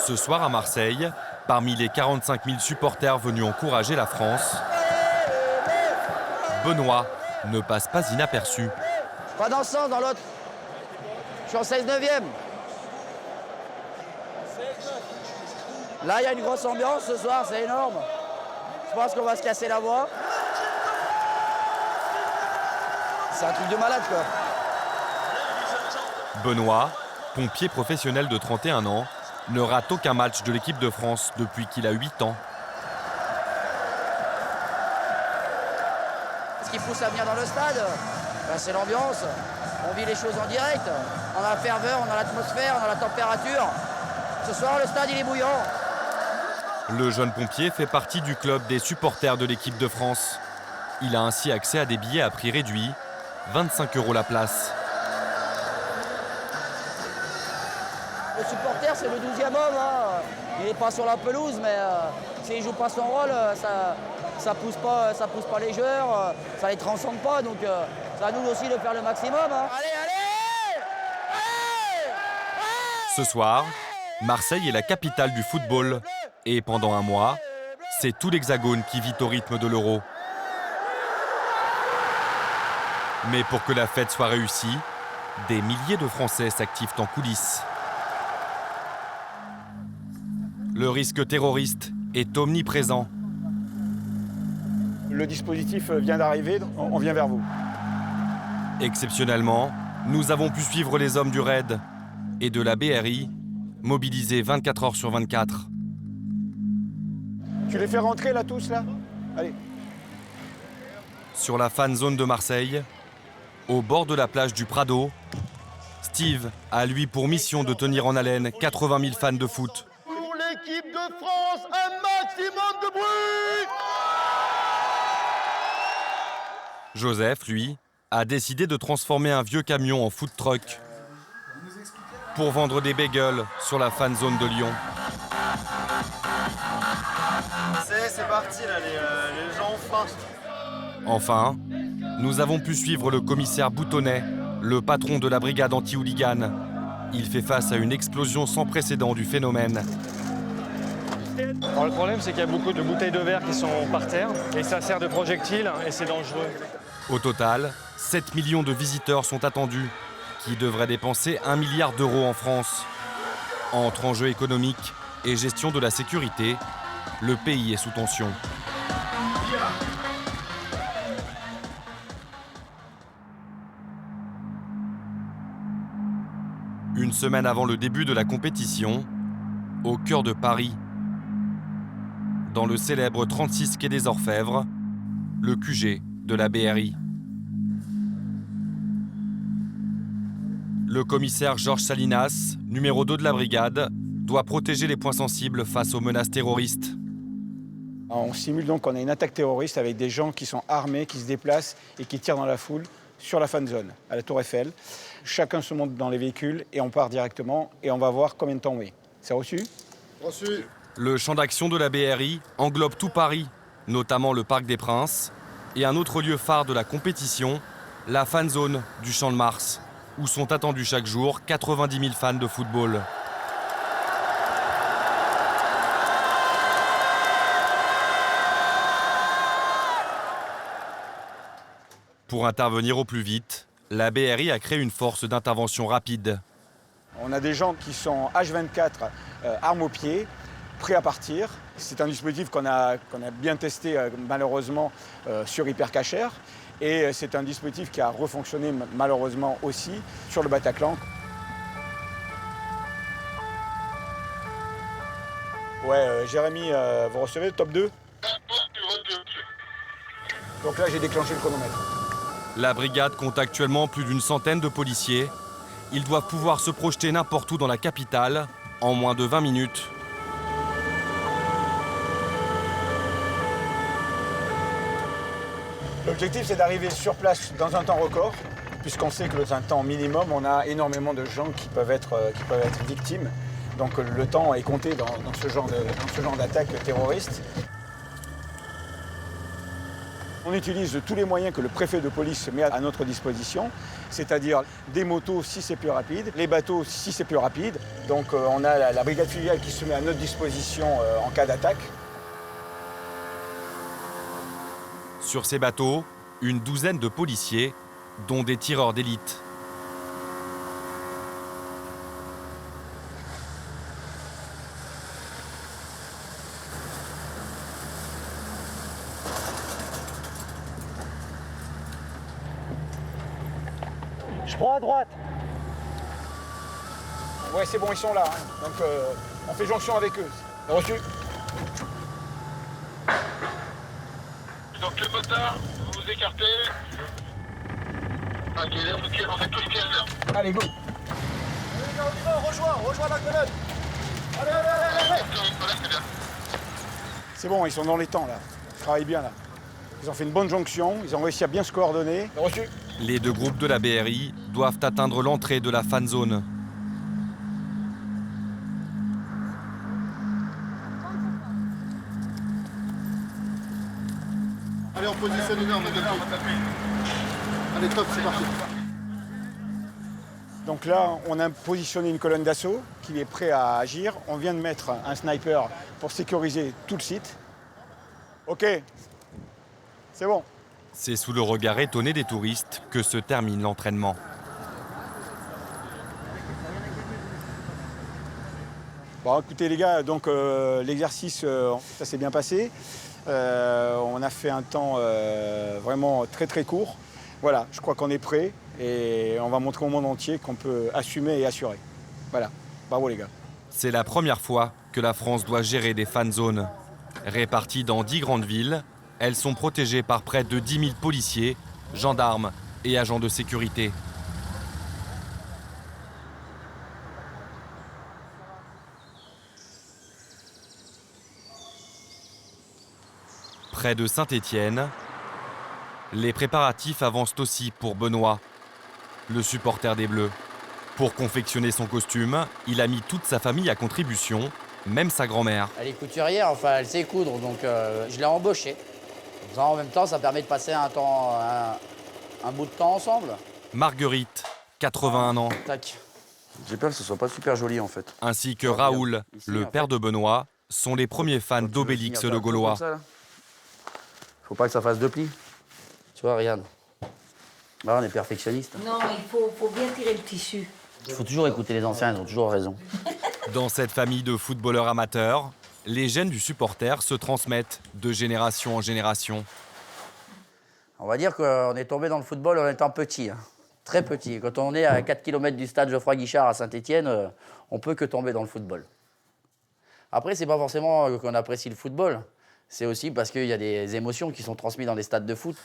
Ce soir à Marseille, parmi les 45 000 supporters venus encourager la France, Benoît ne passe pas inaperçu. Pas dans le sens, dans l'autre. Je suis en 16/9e. Là, il y a une grosse ambiance ce soir, c'est énorme. Je pense qu'on va se casser la voix. C'est un truc de malade, quoi. Benoît, pompier professionnel de 31 ans, ne rate aucun match de l'équipe de France depuis qu'il a 8 ans. Ce qui pousse à venir dans le stade, c'est l'ambiance. On vit les choses en direct. On a la ferveur, on a l'atmosphère, on a la température. Ce soir, le stade, il est bouillant. Le jeune pompier fait partie du club des supporters de l'équipe de France. Il a ainsi accès à des billets à prix réduit, 25 € la place. Le supporter, c'est le 12e homme. Hein. Il n'est pas sur la pelouse, mais s'il ne joue pas son rôle, ça pousse pas les joueurs, ça les transcende pas. Donc c'est à nous aussi de faire le maximum. Hein. Allez, allez, allez, Ce soir, Marseille est la capitale du football. Et pendant un mois, c'est tout l'Hexagone qui vit au rythme de l'Euro. Mais pour que la fête soit réussie, des milliers de Français s'activent en coulisses. Le risque terroriste est omniprésent. Le dispositif vient d'arriver, on vient vers vous. Exceptionnellement, nous avons pu suivre les hommes du RAID et de la BRI, mobilisés 24 heures sur 24. Tu les fais rentrer là tous là? Allez. Sur la fan zone de Marseille, au bord de la plage du Prado, Steve a lui pour mission de tenir en haleine 80 000 fans de foot. Pour l'équipe de France, un maximum de bruit! Joseph, lui, a décidé de transformer un vieux camion en food truck pour vendre des bagels sur la fan zone de Lyon. C'est parti là, les gens ont faim. Enfin, nous avons pu suivre le commissaire Boutonnet, le patron de la brigade anti-hooligan. Il fait face à une explosion sans précédent du phénomène. Alors, le problème, c'est qu'il y a beaucoup de bouteilles de verre qui sont par terre et ça sert de projectile et c'est dangereux. Au total, 7 millions de visiteurs sont attendus, qui devraient dépenser 1 milliard d'euros en France. Entre enjeux économiques et gestion de la sécurité, le pays est sous tension. Une semaine avant le début de la compétition, au cœur de Paris, dans le célèbre 36 quai des Orfèvres, le QG de la BRI. Le commissaire Georges Salinas, numéro 2 de la brigade, doit protéger les points sensibles face aux menaces terroristes. On simule donc qu'on a une attaque terroriste avec des gens qui sont armés, qui se déplacent et qui tirent dans la foule sur la fan zone, à la Tour Eiffel. Chacun se monte dans les véhicules et on part directement et on va voir combien de temps on met. C'est reçu? Reçu. Le champ d'action de la BRI englobe tout Paris, notamment le Parc des Princes, et un autre lieu phare de la compétition, la fan zone du Champ de Mars, où sont attendus chaque jour 90 000 fans de football. Pour intervenir au plus vite, la BRI a créé une force d'intervention rapide. On a des gens qui sont H24, armes aux pieds, prêts à partir. C'est un dispositif qu'on a bien testé malheureusement sur Hypercacher. Et c'est un dispositif qui a refonctionné malheureusement aussi sur le Bataclan. Ouais, Jérémy, vous recevez le top 2? Donc là, j'ai déclenché le chronomètre. La brigade compte actuellement plus d'une centaine de policiers. Ils doivent pouvoir se projeter n'importe où dans la capitale en moins de 20 minutes. L'objectif, c'est d'arriver sur place dans un temps record, puisqu'on sait que dans un temps minimum, on a énormément de gens qui peuvent être victimes. Donc le temps est compté dans ce genre d'attaque terroriste. On utilise tous les moyens que le préfet de police met à notre disposition, c'est-à-dire des motos si c'est plus rapide, les bateaux si c'est plus rapide. Donc on a la brigade fluviale qui se met à notre disposition en cas d'attaque. Sur ces bateaux, une douzaine de policiers, dont des tireurs d'élite. Je prends à droite. Ouais, c'est bon, ils sont là. Hein. Donc on fait jonction avec eux. Reçu. Donc le motard, vous vous écartez. Ok, on est tous bien là. Allez, go. Allez, on y va, rejoins la colonne. Allez. C'est bon, ils sont dans les temps là. Ils travaillent bien là. Ils ont fait une bonne jonction, ils ont réussi à bien se coordonner. Reçu. Les deux groupes de la BRI doivent atteindre l'entrée de la fan zone. Allez, on positionne une arme. Allez, top, c'est parti. Donc là, on a positionné une colonne d'assaut qui est prêt à agir. On vient de mettre un sniper pour sécuriser tout le site. Ok, c'est bon. C'est sous le regard étonné des touristes que se termine l'entraînement. Bon, écoutez les gars, donc l'exercice, ça s'est bien passé. On a fait un temps vraiment très très court. Voilà, je crois qu'on est prêt et on va montrer au monde entier qu'on peut assumer et assurer. Voilà, bravo les gars. C'est la première fois que la France doit gérer des fan zones. Réparties dans 10 grandes villes, elles sont protégées par près de 10 000 policiers, gendarmes et agents de sécurité. Près de Saint-Étienne, les préparatifs avancent aussi pour Benoît, le supporter des Bleus. Pour confectionner son costume, il a mis toute sa famille à contribution, même sa grand-mère. Elle est couturière, enfin elle sait coudre, donc je l'ai embauchée. En même temps, ça permet de passer un bout de temps ensemble. Marguerite, 81 ans, Tac. J'ai peur que ce soit pas super joli en fait. ainsi que Raoul, le père de Benoît, sont les premiers fans d'Obélix le Gaulois. Faut pas que ça fasse deux plis. Tu vois, regarde. Là, on est perfectionniste. Non, il faut bien tirer le tissu. Il faut toujours écouter les anciens, ils ont toujours raison. Dans cette famille de footballeurs amateurs, les gènes du supporter se transmettent de génération en génération. On va dire qu'on est tombé dans le football en étant petit, hein. Très petit. Quand on est à 4 km du stade Geoffroy Guichard à Saint-Étienne, on peut que tomber dans le football. Après, c'est pas forcément qu'on apprécie le football. C'est aussi parce qu'il y a des émotions qui sont transmises dans les stades de foot.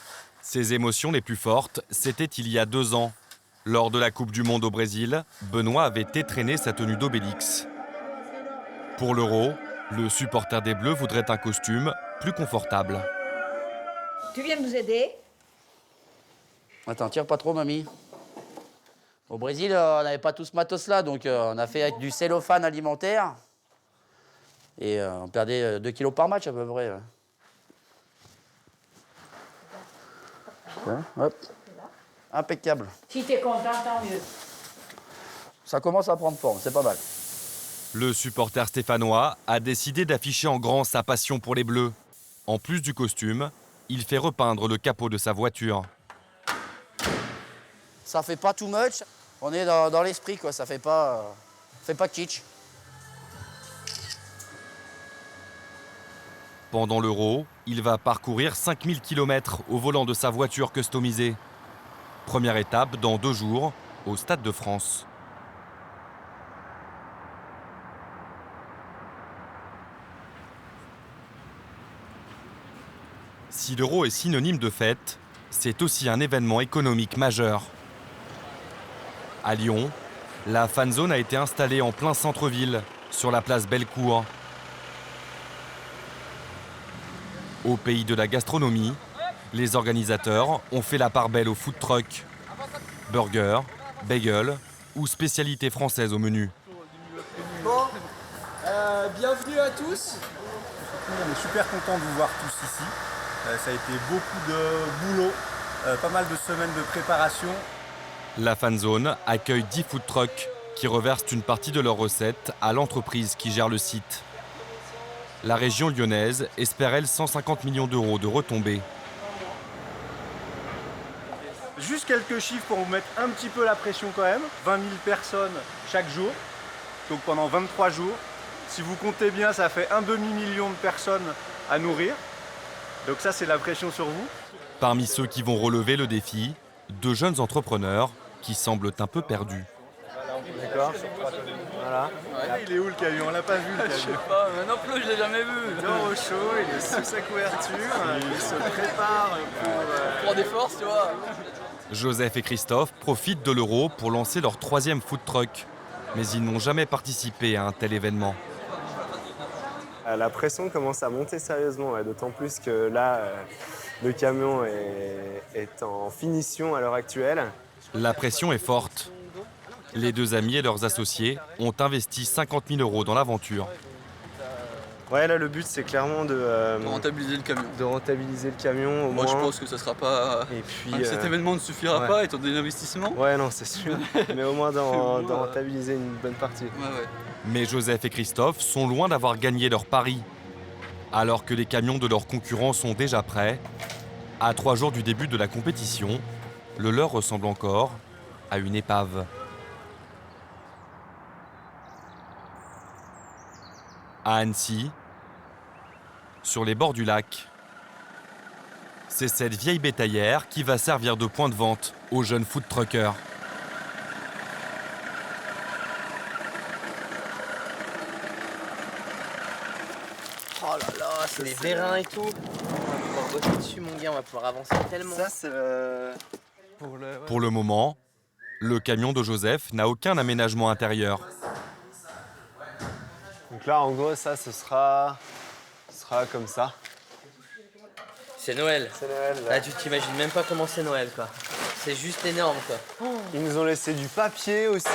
Ses émotions les plus fortes, c'était il y a 2 ans. Lors de la Coupe du Monde au Brésil, Benoît avait étrenné sa tenue d'Obélix. Pour l'Euro, le supporter des Bleus voudrait un costume plus confortable. Tu viens nous aider? Attends, tire pas trop, mamie. Au Brésil, on n'avait pas tout ce matos-là, donc on a fait avec du cellophane alimentaire. Et on perdait 2 kilos par match à peu près. Hein, hop. Impeccable. Si t'es content, tant mieux. Ça commence à prendre forme, c'est pas mal. Le supporter stéphanois a décidé d'afficher en grand sa passion pour les Bleus. En plus du costume, il fait repeindre le capot de sa voiture. Ça fait pas too much. On est dans l'esprit, quoi. Ça fait pas kitsch. Pendant l'Euro, il va parcourir 5000 km au volant de sa voiture customisée. Première étape dans 2 jours, au Stade de France. Si l'Euro est synonyme de fête, c'est aussi un événement économique majeur. À Lyon, la fan zone a été installée en plein centre-ville, sur la place Bellecour. Au pays de la gastronomie, les organisateurs ont fait la part belle aux food trucks. Burgers, bagels ou spécialités françaises au menu. Bon, bienvenue à tous. On est super content de vous voir tous ici. Ça a été beaucoup de boulot, pas mal de semaines de préparation. La Fan Zone accueille 10 food trucks qui reversent une partie de leurs recettes à l'entreprise qui gère le site. La région lyonnaise espère, elle, 150 millions d'euros de retombées. Juste quelques chiffres pour vous mettre un petit peu la pression quand même. 20 000 personnes chaque jour, donc pendant 23 jours. Si vous comptez bien, ça fait un demi-million de personnes à nourrir. Donc ça, c'est la pression sur vous. Parmi ceux qui vont relever le défi, 2 jeunes entrepreneurs qui semblent un peu perdus. D'accord. Voilà. Ouais. Il est où le camion? On l'a pas vu le camion. Je sais pas, mais non plus, je l'ai jamais vu. Il dort au chaud, il est sous sa couverture, il se prépare pour... Pour des forces, tu vois. Joseph et Christophe profitent de l'Euro pour lancer leur 3e food truck. Mais ils n'ont jamais participé à un tel événement. La pression commence à monter sérieusement, d'autant plus que là, le camion est en finition à l'heure actuelle. La pression est forte. Les 2 amis et leurs associés ont investi 50 000 euros dans l'aventure. Ouais, là, le but, c'est clairement de Rentabiliser le camion. de rentabiliser le camion au Moi, moins. je pense que ça sera pas. Et puis, Cet événement ne suffira ouais. pas étant donné l'investissement. Ouais, non, c'est sûr. Mais au moins d'en rentabiliser une bonne partie. Ouais. Mais Joseph et Christophe sont loin d'avoir gagné leur pari. Alors que les camions de leurs concurrents sont déjà prêts, à 3 jours du début de la compétition, le leur ressemble encore à une épave. À Annecy, sur les bords du lac, c'est cette vieille bétaillère qui va servir de point de vente aux jeunes food truckers. Oh là là, c'est les vérins et tout. On va pouvoir bosser dessus, mon gars, on va pouvoir avancer tellement. Ça, c'est Pour le moment, le camion de Joseph n'a aucun aménagement intérieur. Donc là, en gros, ça, ce sera comme ça. C'est Noël. C'est Noël, là. Là, tu t'imagines même pas comment c'est Noël, quoi. C'est juste énorme, quoi. Ils nous ont laissé du papier aussi.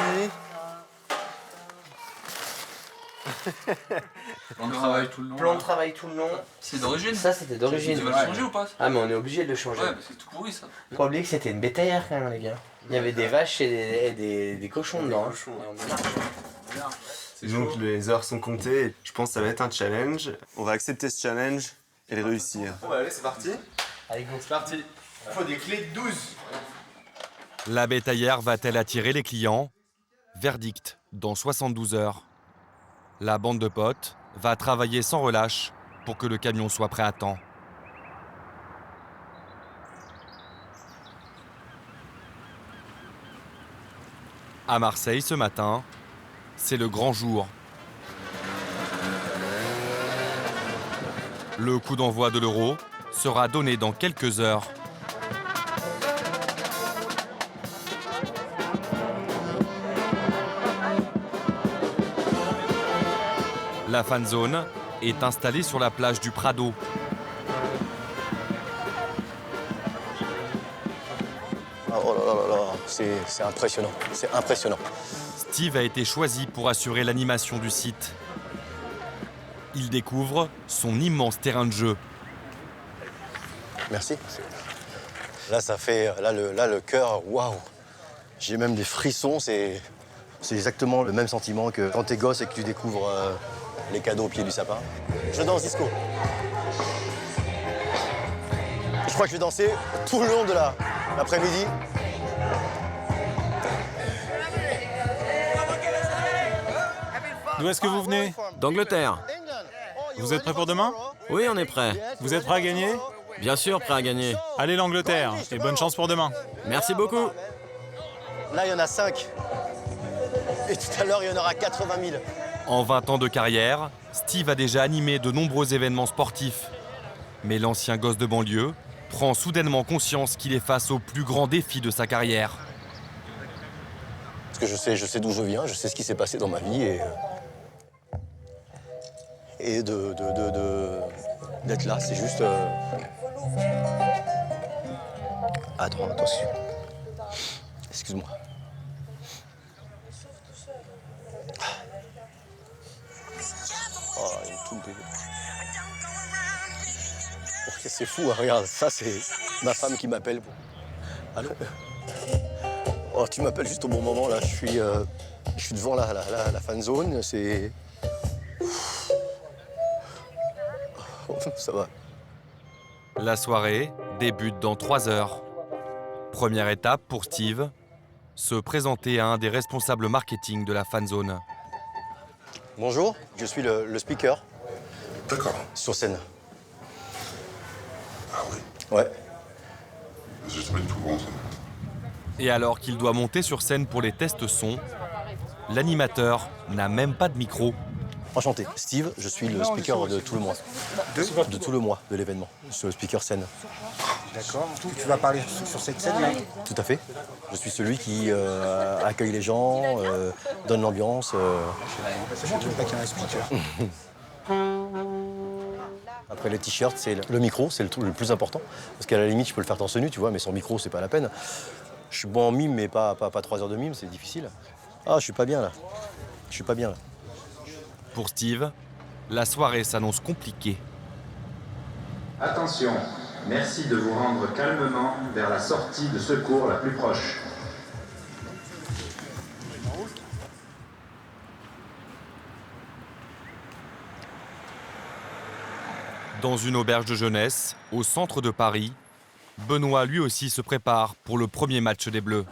On travaille tout le long. Plan de travail tout le long. C'est d'origine. Ça, c'était d'origine. Tu vas le changer ou pas? Ah, mais on est obligé de le changer. Ouais, parce que c'est tout pourri ça. Faut pas oublier que c'était une bétaillère, quand même, les gars. Il y avait des vaches et des cochons dedans. Donc les heures sont comptées et je pense que ça va être un challenge. On va accepter ce challenge et le réussir. Bon, bah, allez, c'est parti. Allez, go. C'est parti. Il faut des clés de 12. La bétaillère va-t-elle attirer les clients? Verdict, dans 72 heures. La bande de potes va travailler sans relâche pour que le camion soit prêt à temps. À Marseille ce matin, c'est le grand jour. Le coup d'envoi de l'Euro sera donné dans quelques heures. La Fan Zone est installée sur la plage du Prado. Oh là là là là, c'est impressionnant, c'est impressionnant. Steve a été choisi pour assurer l'animation du site. Il découvre son immense terrain de jeu. Merci. Là, ça fait, là le cœur, waouh. J'ai même des frissons, c'est exactement le même sentiment que quand t'es gosse et que tu découvres les cadeaux au pied du sapin. Je danse disco. Je crois que je vais danser tout le long de l'après-midi. D'où est-ce que vous venez? D'Angleterre. Vous êtes prêts pour demain? Oui, on est prêt. Vous êtes prêts à gagner? Bien sûr, prêt à gagner. Allez l'Angleterre, et bonne chance pour demain. Merci beaucoup. Là, il y en a 5. Et tout à l'heure, il y en aura 80 000. En 20 ans de carrière, Steve a déjà animé de nombreux événements sportifs. Mais l'ancien gosse de banlieue prend soudainement conscience qu'il est face au plus grand défi de sa carrière. Parce que je sais d'où je viens, je sais ce qui s'est passé dans ma vie et d'être là, c'est juste... Attends, attention. Excuse-moi. Oh, il est tout bébé. C'est fou, hein, regarde, ça c'est ma femme qui m'appelle. Allô? Oh, tu m'appelles juste au bon moment, là. Je suis devant la fan zone, c'est... Oh, ça va. La soirée débute dans 3 heures. Première étape pour Steve, se présenter à un des responsables marketing de la fan zone. Bonjour, je suis le speaker. D'accord. Sur scène. Ah oui? Ouais. Je sais pas du tout comment ça. Et alors qu'il doit monter sur scène pour les tests son, l'animateur n'a même pas de micro. Enchanté, Steve, je suis le speaker de tout le mois. De tout le mois de l'événement, sur le speaker scène. D'accord. Tu vas parler sur cette scène-là? Tout à fait. Je suis celui qui accueille les gens, donne l'ambiance. C'est bon, tu veux pas qu'il y ait un speaker. Après les t-shirts, c'est le micro, c'est le plus important. Parce qu'à la limite, je peux le faire torse nu, tu vois, mais sans micro, c'est pas la peine. Je suis bon en mime, mais pas 3 heures de mime, c'est difficile. Ah, je suis pas bien là. Je suis pas bien là. Pour Steve, la soirée s'annonce compliquée. Attention, merci de vous rendre calmement vers la sortie de secours la plus proche. Dans une auberge de jeunesse, au centre de Paris, Benoît lui aussi se prépare pour le premier match des Bleus.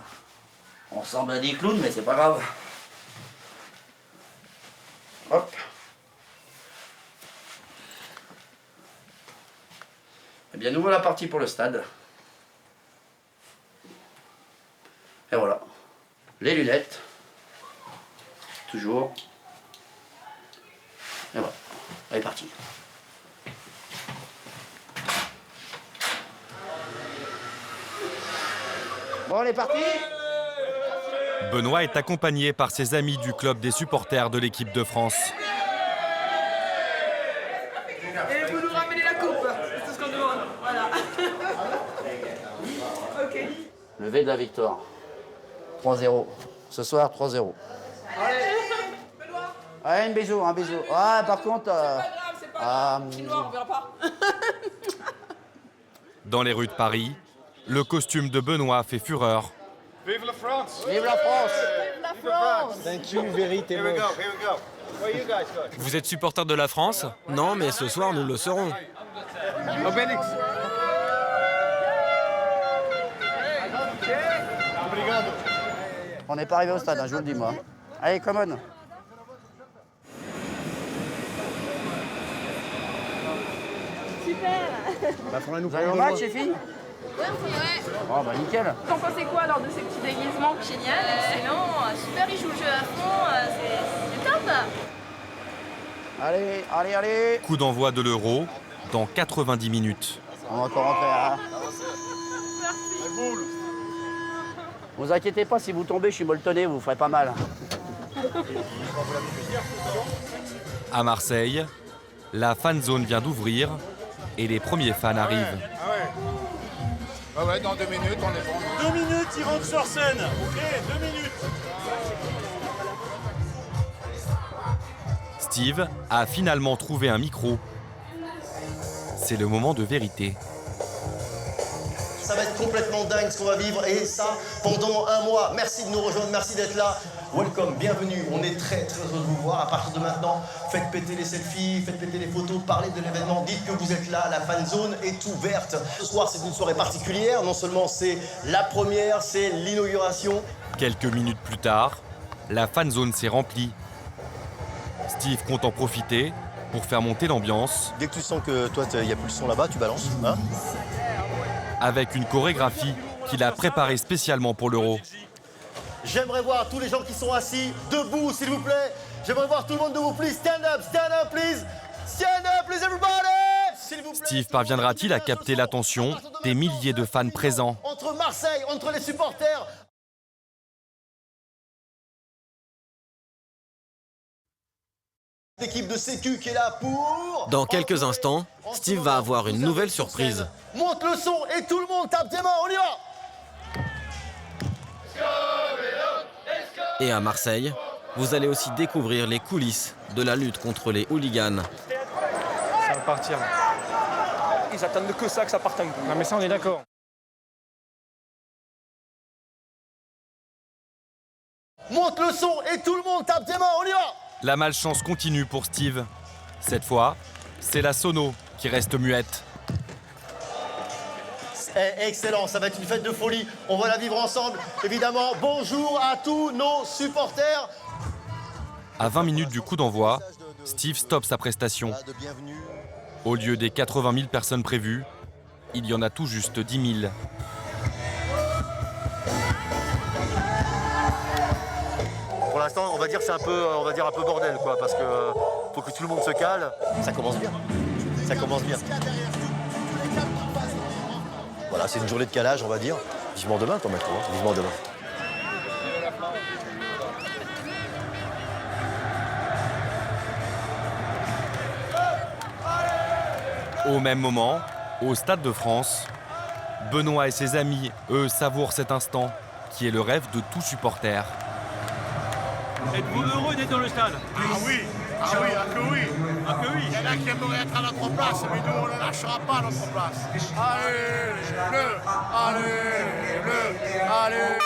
On ressemble à des clowns, mais c'est pas grave. Hop. Eh bien, nous voilà partis pour le stade. Et voilà. Les lunettes. Toujours. Et voilà. Allez, parti. Bon, on est parti. Benoît est accompagné par ses amis du club des supporters de l'équipe de France. Et vous nous ramenez la coupe, c'est tout ce qu'on demande. Voilà. Ok. Levé de la victoire. 3-0. Ce soir, 3-0. Allez, Benoît. Allez, un bisou, un bisou. Ah, par contre... C'est pas grave, c'est pas grave. Je suis noir, on verra pas. Dans les rues de Paris, le costume de Benoît fait fureur. Vive la France! Vive la France! Vive la France! Thank you, very Here we go, here we go. Where you guys going? Vous êtes supporter de la France? Non, mais ce soir, nous le serons. Obélix. Obrigado. On n'est pas arrivé au stade, hein, je vous le dis moi. Allez, come on. Super. Vous allez au match, les filles? Ouais. Oh bah nickel. T'en pensez quoi alors de ces petits déguisements? Génial, excellent, super, il joue le jeu à fond, c'est top. Allez, allez, allez. Coup d'envoi de l'Euro dans 90 minutes. On va encore rentrer, hein. Vous inquiétez pas, si vous tombez, je suis molletonné, vous ferez pas mal. À Marseille, la fan zone vient d'ouvrir et les premiers fans arrivent. Ah ouais, dans 2 minutes, on est bon. 2 minutes, il rentre sur scène. Ok, 2 minutes. Steve a finalement trouvé un micro. C'est le moment de vérité. Ça va être complètement dingue ce qu'on va vivre, et ça pendant 1 mois. Merci de nous rejoindre, merci d'être là. Welcome, bienvenue. On est très très heureux de vous voir. À partir de maintenant, faites péter les selfies, faites péter les photos, parlez de l'événement, dites que vous êtes là. La fan zone est ouverte. Ce soir, c'est une soirée particulière. Non seulement c'est la première, c'est l'inauguration. Quelques minutes plus tard, la fan zone s'est remplie. Steve compte en profiter pour faire monter l'ambiance. Dès que tu sens que toi, il n'y a plus le son là-bas, tu balances. Hein, avec une chorégraphie qu'il a préparée spécialement pour l'Euro. j'aimerais voir tous les gens qui sont assis debout, s'il vous plaît. J'aimerais voir tout le monde debout, please. Stand up, please. Stand up, please, everybody. S'il vous plaît. Steve parviendra-t-il à capter l'attention des milliers de fans présents? Entre Marseille, entre les supporters. L'équipe de Sécu qui est là pour... Dans quelques instants, Steve va avoir une nouvelle surprise. Monte le son et tout le monde tape des mains, on y va. Et à Marseille, vous allez aussi découvrir les coulisses de la lutte contre les hooligans. Ça va partir. ils attendent que ça, que ça parte un coup. Non mais ça on est d'accord. Monte le son et tout le monde tape des mains, on y va! La malchance continue pour Steve. Cette fois, c'est la sono qui reste muette. Excellent, ça va être une fête de folie. On va la vivre ensemble, évidemment. Bonjour à tous nos supporters. À 20 minutes du coup d'envoi, Steve stoppe sa prestation. Au lieu des 80 000 personnes prévues, il y en a tout juste 10 000. Pour l'instant, on va dire que c'est un peu, un peu bordel, quoi, parce que faut que tout le monde se cale. Ça commence bien. Ça commence bien. Voilà, c'est une journée de calage, on va dire. Vivement demain, quand même, vivement demain. Au même moment, au Stade de France, Benoît et ses amis, eux, savourent cet instant qui est le rêve de tout supporter. Êtes-vous heureux d'être dans le stade? Ah oui, ah oui, ah que oui. Ah que oui. Il y en a qui aimeraient être à notre place, mais nous on ne lâchera pas à notre place. Allez, les bleus, allez, les bleus, allez.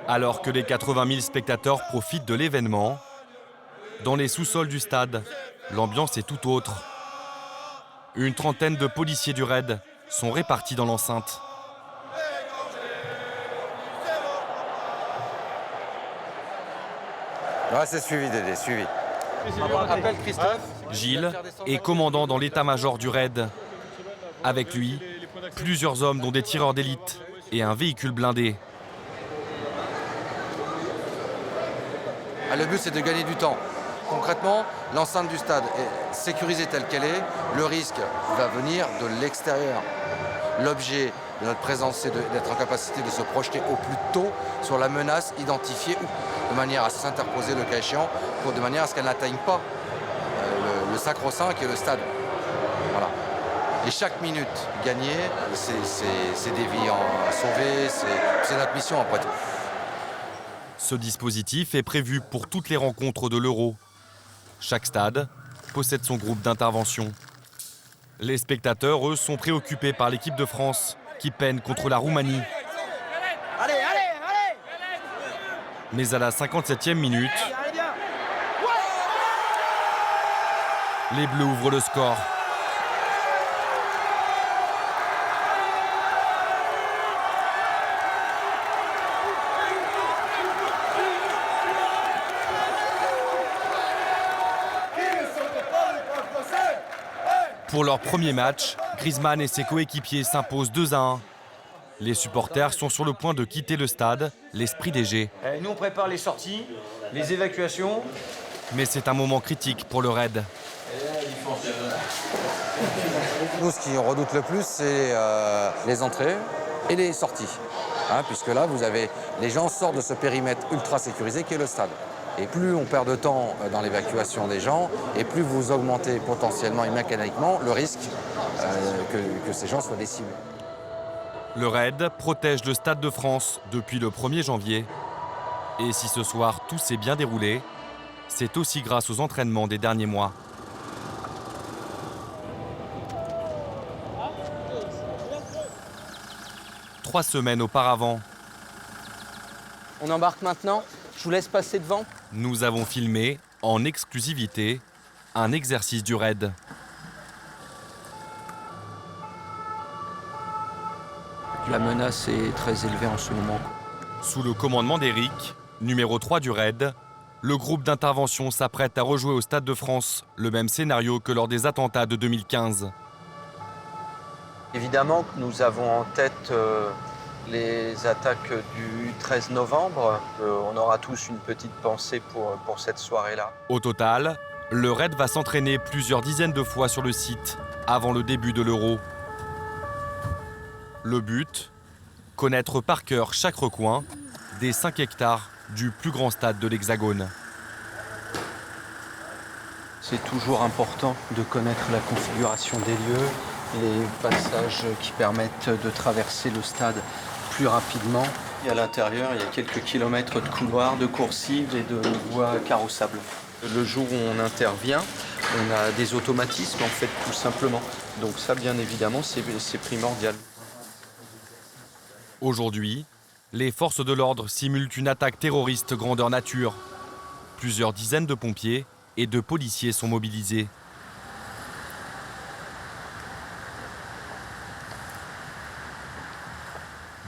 Alors que les 80 000 spectateurs profitent de l'événement, dans les sous-sols du stade, l'ambiance est tout autre. Une trentaine de policiers du RAID sont répartis dans l'enceinte. Ouais, c'est suivi, Dédé, suivi. Rappelle Christophe. Gilles est commandant dans l'état-major du RAID. Avec lui, plusieurs hommes dont des tireurs d'élite et un véhicule blindé. Le but, c'est de gagner du temps. Concrètement, l'enceinte du stade est sécurisée telle qu'elle est. Le risque va venir de l'extérieur. L'objet de notre présence, c'est d'être en capacité de se projeter au plus tôt sur la menace identifiée, de manière à s'interposer le cas échéant, de manière à ce qu'elle n'atteigne pas le sacro-saint qui est le stade. Voilà. Et chaque minute gagnée, c'est des vies sauvées, c'est notre mission après tout. Ce dispositif est prévu pour toutes les rencontres de l'Euro. Chaque stade possède son groupe d'intervention. Les spectateurs, eux, sont préoccupés par l'équipe de France qui peine contre la Roumanie. Allez, allez, allez! Mais à la 57e minute, les Bleus ouvrent le score. Pour leur premier match, Griezmann et ses coéquipiers s'imposent 2-1. Les supporters sont sur le point de quitter le stade, l'esprit léger. Nous on prépare les sorties, les évacuations. Mais c'est un moment critique pour le RAID. Nous, ce qui redoute le plus, c'est les entrées et les sorties. Puisque là, les gens sortent de ce périmètre ultra sécurisé qui est le stade. Et plus on perd de temps dans l'évacuation des gens, et plus vous augmentez potentiellement et mécaniquement le risque que ces gens soient des cibles. Le RAID protège le Stade de France depuis le 1er janvier. Et si ce soir tout s'est bien déroulé, c'est aussi grâce aux entraînements des derniers mois. Trois semaines auparavant, On embarque maintenant. Je vous laisse passer devant. nous avons filmé, en exclusivité, un exercice du RAID. La menace est très élevée en ce moment. Sous le commandement d'Éric, numéro 3 du RAID, le groupe d'intervention s'apprête à rejouer au Stade de France le même scénario que lors des attentats de 2015. Évidemment que nous avons en tête les attaques du 13 novembre. On aura tous une petite pensée pour cette soirée-là. Au total, le RAID va s'entraîner plusieurs dizaines de fois sur le site avant le début de l'Euro. Le but, connaître par cœur chaque recoin des 5 hectares du plus grand stade de l'Hexagone. C'est toujours important de connaître la configuration des lieux, les passages qui permettent de traverser le stade plus rapidement. Et à l'intérieur, il y a quelques kilomètres de couloirs, de coursives et de voies carrossables. Le jour où on intervient, on a des automatismes en fait tout simplement. Donc ça, bien évidemment, c'est primordial. Aujourd'hui, les forces de l'ordre simulent une attaque terroriste grandeur nature. Plusieurs dizaines de pompiers et de policiers sont mobilisés.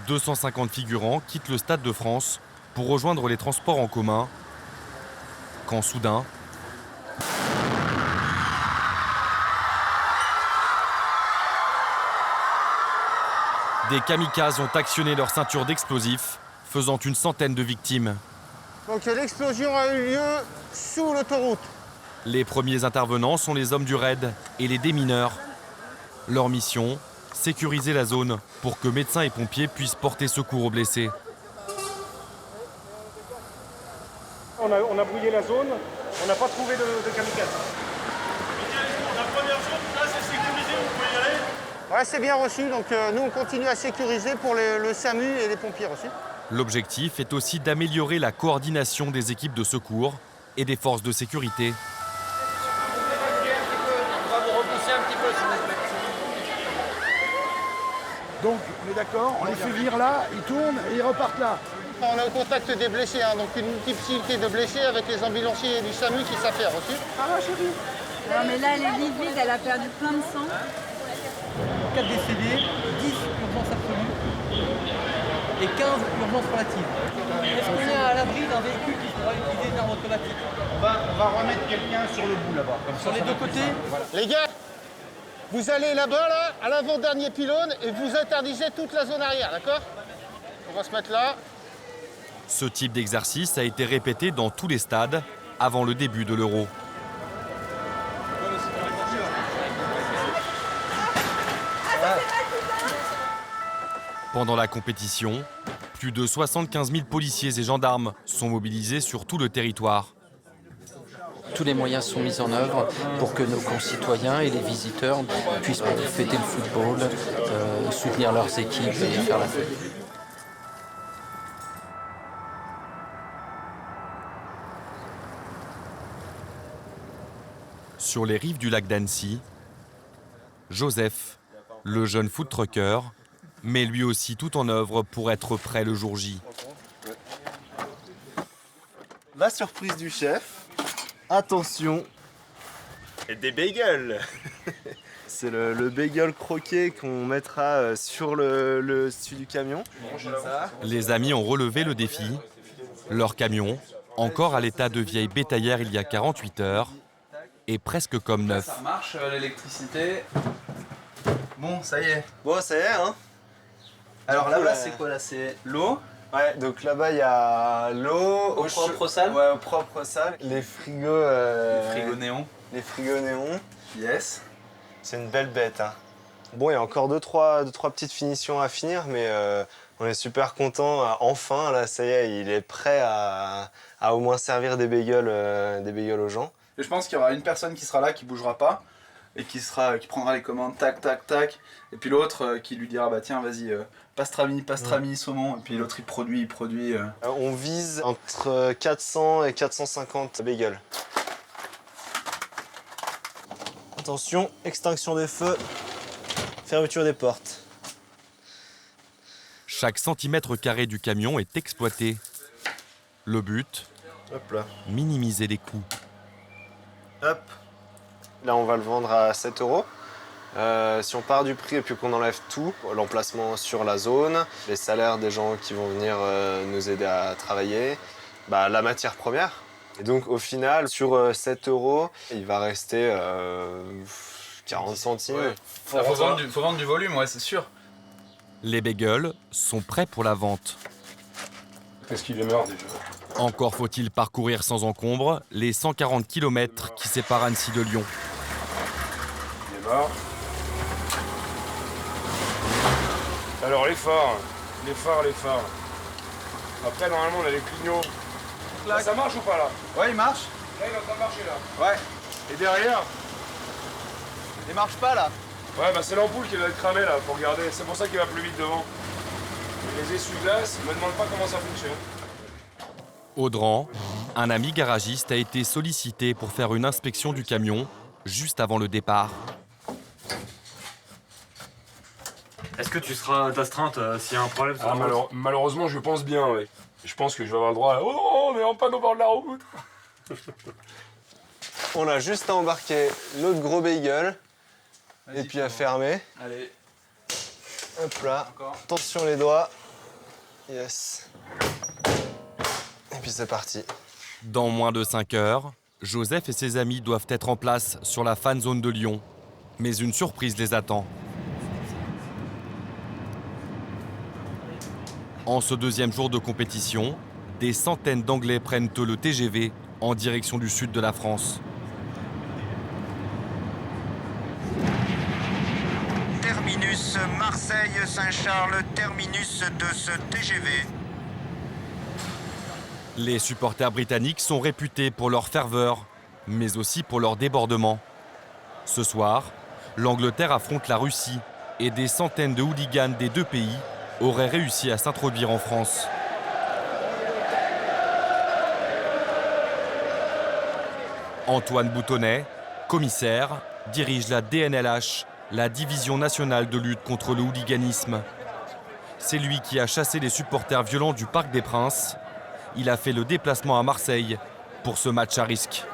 « 250 figurants quittent le Stade de France pour rejoindre les transports en commun, quand soudain, des kamikazes ont actionné leur ceinture d'explosifs, faisant une centaine de victimes. Donc l'explosion a eu lieu sous l'autoroute. Les premiers intervenants sont les hommes du raid et les démineurs. Leur mission, sécuriser la zone pour que médecins et pompiers puissent porter secours aux blessés. On a brouillé la zone, on n'a pas trouvé de kamikaze. La première chose, là, c'est sécurisé, vous pouvez y aller. Ouais, c'est bien reçu, donc nous on continue à sécuriser pour le SAMU et les pompiers aussi. L'objectif est aussi d'améliorer la coordination des équipes de secours et des forces de sécurité. On va vous repousser un petit peu, s'il vous plaît. Donc, on est d'accord, on les fait venir là, ils tournent et ils repartent là. On est au contact des blessés, hein, donc une multiplicité de blessés avec les ambulanciers du SAMU qui savent faire aussi. Ça va, chérie? Non, mais là, elle est livide, elle a perdu plein de sang. 4 décédés, 10 urgences absolues et 15 urgences relatives. Est-ce qu'on est à l'abri d'un véhicule qui pourra utiliser une arme automatique? On va remettre quelqu'un sur le bout là-bas. Sur les deux côtés? Voilà. Les gars, vous allez là-bas, là, à l'avant-dernier pylône, et vous interdisez toute la zone arrière, d'accord? On va se mettre là. Ce type d'exercice a été répété dans tous les stades avant le début de l'Euro. Pendant la compétition, plus de 75 000 policiers et gendarmes sont mobilisés sur tout le territoire. Tous les moyens sont mis en œuvre pour que nos concitoyens et les visiteurs puissent fêter le football, soutenir leurs équipes et faire la fête. Sur les rives du lac d'Annecy, Joseph, le jeune food trucker, met lui aussi tout en œuvre pour être prêt le jour J. La surprise du chef, attention, et des bagels. C'est le bagel croqué qu'on mettra sur le dessus du camion. Les amis ont relevé le défi. Leur camion, encore à l'état de vieille bétaillère il y a 48 heures, est presque comme neuf. Ça marche, l'électricité. Bon, ça y est. Bon, ça y est, hein. Alors là, c'est quoi là? C'est l'eau? Ouais, donc là-bas il y a l'eau. Au propre salle? Ouais, au propre salle. Les frigos. Les frigos néons. Les frigos néons. Yes. C'est une belle bête, hein. Bon, il y a encore deux, trois petites finitions à finir, mais on est super content. Enfin, là, ça y est, il est prêt à au moins servir des bagels aux gens. Et je pense qu'il y aura une personne qui sera là, qui bougera pas, et qui prendra les commandes, tac, tac, tac. Et puis l'autre qui lui dira, bah tiens, vas-y, pastrami, saumon. Et puis l'autre, il produit. On vise entre 400 et 450 bagels. Attention, extinction des feux, fermeture des portes. Chaque centimètre carré du camion est exploité. Le but, hop là, minimiser les coûts. Hop. Là, on va le vendre à 7 €. Si on part du prix et puis qu'on enlève tout, l'emplacement sur la zone, les salaires des gens qui vont venir nous aider à travailler, la matière première. Et donc au final, sur 7 €, il va rester 40 centimes. Ouais. Faut vendre du volume, ouais, c'est sûr. Les bagels sont prêts pour la vente. Qu'est-ce qu'il est mort déjà? Encore faut-il parcourir sans encombre les 140 km qui séparent Annecy de Lyon. Il est mort. Alors les phares. Après normalement on a les clignots clac. Ça marche ou pas là? Ouais, il marche. Là, il est en train de marcher là. Ouais. Et derrière? Il marche pas là. Ouais, bah c'est l'ampoule qui doit être cramée là, faut regarder. C'est pour ça qu'il va plus vite devant. Les essuie-glaces, me demande pas comment ça fonctionne. Audran, un ami garagiste, a été sollicité pour faire une inspection du camion juste avant le départ. Est-ce que tu seras d'astreinte s'il y a un problème sur la route? Malheureusement, je pense bien, oui. Je pense que je vais avoir le droit à... Oh non, on est en panne au bord de la route. On a juste à embarquer l'autre gros bagel et puis à fermer. Allez. Hop là. Attention les doigts. Yes. Et puis c'est parti. Dans moins de 5 heures, Joseph et ses amis doivent être en place sur la fan zone de Lyon. Mais une surprise les attend. En ce deuxième jour de compétition, des centaines d'Anglais prennent le TGV en direction du sud de la France. Terminus Marseille-Saint-Charles, terminus de ce TGV. Les supporters britanniques sont réputés pour leur ferveur, mais aussi pour leur débordement. Ce soir, l'Angleterre affronte la Russie et des centaines de hooligans des deux pays auraient réussi à s'introduire en France. Antoine Boutonnet, commissaire, dirige la DNLH, la division nationale de lutte contre le hooliganisme. C'est lui qui a chassé les supporters violents du Parc des Princes. Il a fait le déplacement à Marseille pour ce match à risque.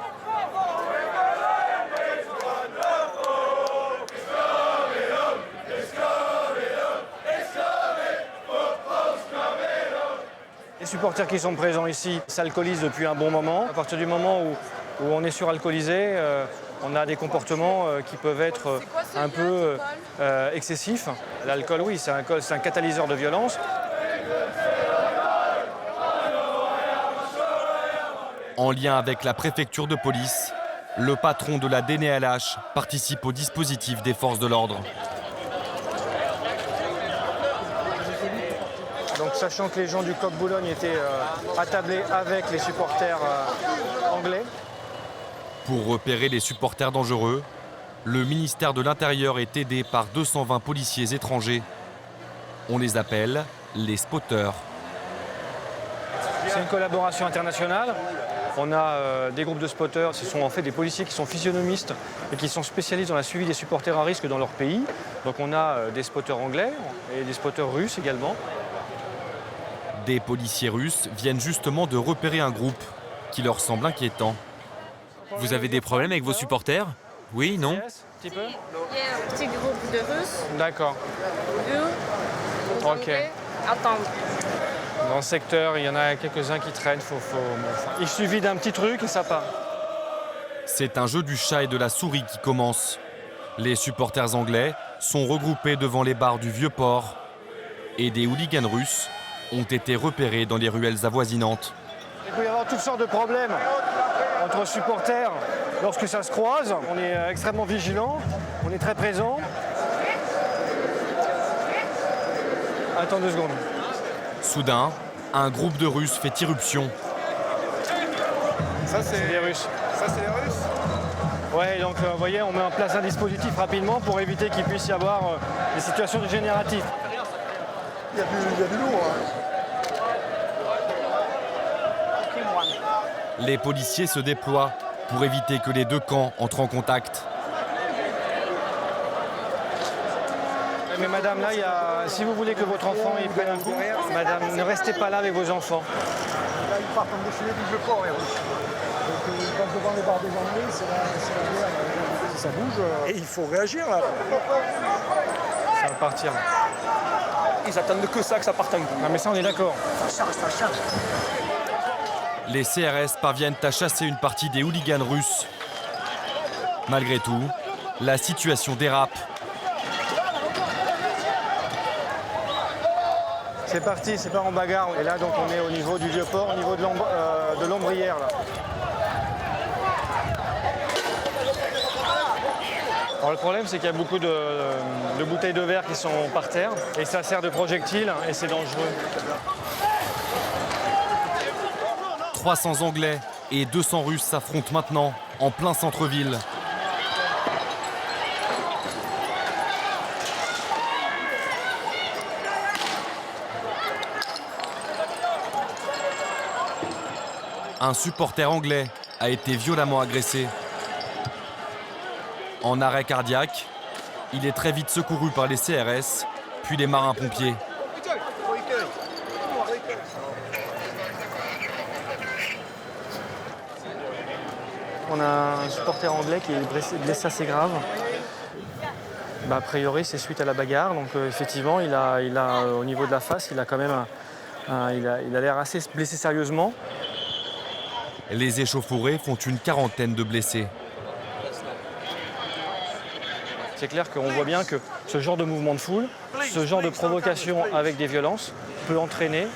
Les supporters qui sont présents ici s'alcoolisent depuis un bon moment. À partir du moment où on est suralcoolisé, on a des comportements qui peuvent être un peu excessifs. L'alcool, oui, c'est un catalyseur de violence. En lien avec la préfecture de police, le patron de la DNLH participe au dispositif des forces de l'ordre. Donc, sachant que les gens du Coq Boulogne étaient attablés avec les supporters anglais. Pour repérer les supporters dangereux, le ministère de l'Intérieur est aidé par 220 policiers étrangers. On les appelle les spotters. C'est une collaboration internationale. On a des groupes de spotters, ce sont en fait des policiers qui sont physionomistes et qui sont spécialisés dans la suivi des supporters à risque dans leur pays. Donc on a des spotters anglais et des spotters russes également. Des policiers russes viennent justement de repérer un groupe qui leur semble inquiétant. Vous avez des problèmes avec vos supporters? Oui, non? Un petit peu? Il y a un petit groupe de Russes. D'accord. Eux, Ok. attendent. Dans le secteur, il y en a quelques-uns qui traînent. Il suffit d'un petit truc et ça part. C'est un jeu du chat et de la souris qui commence. Les supporters anglais sont regroupés devant les bars du Vieux-Port et des hooligans russes ont été repérés dans les ruelles avoisinantes. Il peut y avoir toutes sortes de problèmes entre supporters lorsque ça se croise. On est extrêmement vigilants, on est très présents. Attends 2 secondes. Soudain, un groupe de Russes fait irruption. Ça, c'est les Russes. Ça, c'est les Russes? Ouais, donc vous voyez, on met en place un dispositif rapidement pour éviter qu'il puisse y avoir des situations dégénératives. Il y a du lourd. Hein. Les policiers se déploient pour éviter que les deux camps entrent en contact. Mais madame, là, si vous voulez que votre enfant il prenne un coup, madame, ne restez pas là avec vos enfants. Là, ils partent en défilé du Vieux-Port, les Russes. Donc, ils passent devant les bars des Anglais, c'est la guerre. Si ça bouge. Et il faut réagir, là. Ça va partir. Ils attendent que ça parte un coup. Non, mais ça, on est d'accord. Ça charge. Les CRS parviennent à chasser une partie des hooligans russes. Malgré tout, la situation dérape. C'est parti, c'est pas en bagarre. Et là, donc, on est au niveau du Vieux-Port, au niveau de l'Ombrière, là. Alors, le problème, c'est qu'il y a beaucoup de bouteilles de verre qui sont par terre. Et ça sert de projectile et c'est dangereux. 300 Anglais et 200 Russes s'affrontent maintenant en plein centre-ville. Un supporter anglais a été violemment agressé. En arrêt cardiaque, il est très vite secouru par les CRS, puis les marins-pompiers. On a un supporter anglais qui est blessé assez grave. A priori, c'est suite à la bagarre. Donc effectivement, il a au niveau de la face, il a quand même il a l'air assez blessé sérieusement. Les échauffourées font une quarantaine de blessés. C'est clair qu'on voit bien que ce genre de mouvement de foule, ce genre de provocation avec des violences peut entraîner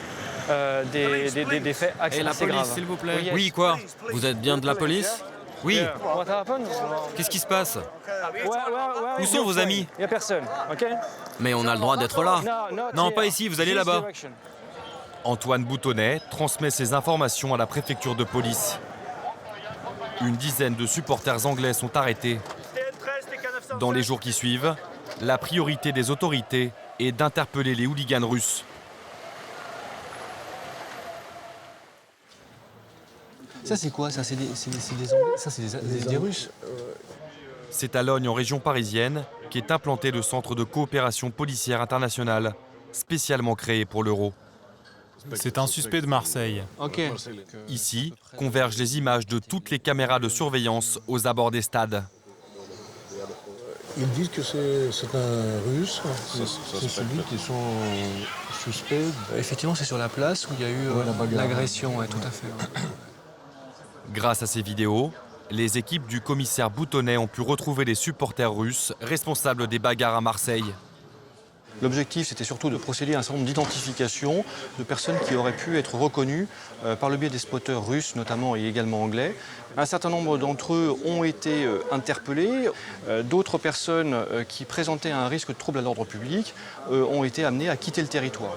des faits assez graves. Et la police, s'il vous plaît. Oui, quoi? Vous êtes bien de la police? Oui. Qu'est-ce qui se passe? Où sont vos amis? Il n'y a personne, ok? Mais on a le droit d'être là. Non, pas ici, vous allez là-bas. Antoine Boutonnet transmet ses informations à la préfecture de police. Une dizaine de supporters anglais sont arrêtés. Dans les jours qui suivent, la priorité des autorités est d'interpeller les hooligans russes. Ça c'est quoi? Ça c'est des Anglais? Ça c'est des Russes? C'est à Logne, en région parisienne, qu'est implanté le centre de coopération policière internationale, spécialement créé pour l'Euro. C'est un suspect de Marseille. Ok. Ici, convergent les images de toutes les caméras de surveillance aux abords des stades. Ils disent que c'est un Russe, c'est celui qui sont suspects. Effectivement, c'est sur la place où il y a eu l'agression, tout à fait. Grâce à ces vidéos, les équipes du commissaire Boutonnet ont pu retrouver les supporters russes responsables des bagarres à Marseille. L'objectif, c'était surtout de procéder à un certain nombre d'identifications de personnes qui auraient pu être reconnues par le biais des spotters russes, notamment et également anglais. Un certain nombre d'entre eux ont été interpellés. D'autres personnes qui présentaient un risque de trouble à l'ordre public ont été amenées à quitter le territoire.